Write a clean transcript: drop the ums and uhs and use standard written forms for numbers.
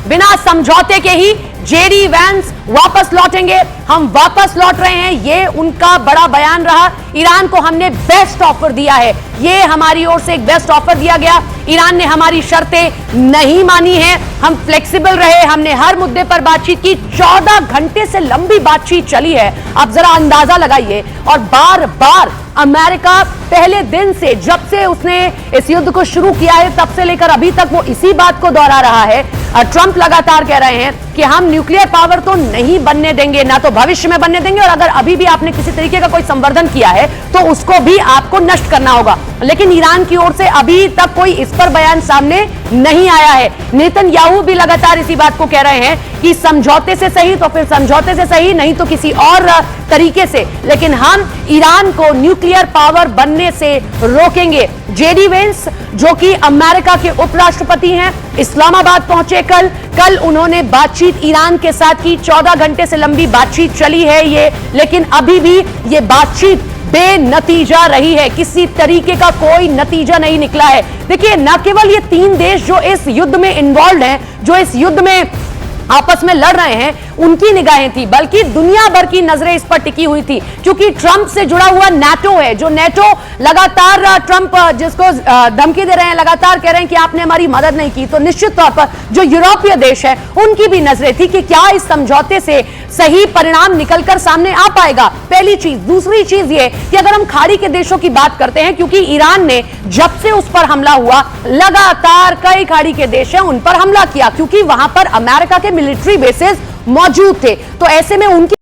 बिना समझौते के ही जेडी वैंस वापस लौटेंगे। हम वापस लौट रहे हैं, ये उनका बड़ा बयान रहा। ईरान को हमने बेस्ट ऑफर दिया है, ये हमारी ओर से एक बेस्ट ऑफर दिया गया। ईरान ने हमारी शर्तें नहीं मानी हैं, हम फ्लेक्सिबल रहे, हमने हर मुद्दे पर बातचीत की। 14 घंटे से लंबी बातचीत चली है, आप जरा अंदाजा लगाइए। और बार बार अमेरिका पहले दिन से, जब से उसने इस युद्ध को शुरू किया है तब से लेकर अभी तक वो इसी बात को दोहरा रहा है। ट्रंप लगातार कह रहे हैं कि हम न्यूक्लियर पावर तो नहीं बनने देंगे, ना तो भविष्य में बनने देंगे, और अगर अभी भी आपने किसी तरीके का कोई संवर्धन किया है तो उसको भी आपको नष्ट करना होगा। लेकिन ईरान की ओर से अभी तक कोई इस पर बयान सामने नहीं आया है। नेतन्याहू भी लगातार इसी बात को कह रहे हैं कि समझौते से सही तो फिर समझौते से सही, नहीं तो किसी और तरीके से, लेकिन हम ईरान को न्यूक्लियर पावर बनने से रोकेंगे। जेडी वेंस, जो कि अमेरिका के उपराष्ट्रपति हैं, इस्लामाबाद पहुंचे कल उन्होंने बातचीत ईरान के साथ की। 14 घंटे से लंबी बातचीत चली है ये, लेकिन अभी भी ये बातचीत बेनतीजा रही है, किसी तरीके का कोई नतीजा नहीं निकला है। देखिए, न केवल ये 3 देश जो इस युद्ध में इन्वॉल्व हैं, जो इस युद्ध में आपस में लड़ रहे हैं, उनकी निगाहें थी, बल्कि दुनिया भर की नजरें इस पर टिकी हुई थी, क्योंकि ट्रंप से जुड़ा हुआ नाटो है। जो नाटो लगातार ट्रंप जिसको धमकी दे रहे हैं, लगातार कह रहे हैं कि आपने हमारी मदद नहीं की, तो निश्चित तौर पर जो यूरोपीय देश है उनकी भी नजरें थी कि क्या इस समझौते से सही परिणाम निकलकर सामने आ पाएगा। पहली चीज। दूसरी चीज ये कि अगर हम खाड़ी के देशों की बात करते हैं, क्योंकि ईरान ने जब से उस पर हमला हुआ लगातार कई खाड़ी के देश हैं उन पर हमला किया, क्योंकि वहां पर अमेरिका के मिलिट्री बेसेस मौजूद थे, तो ऐसे में उनकी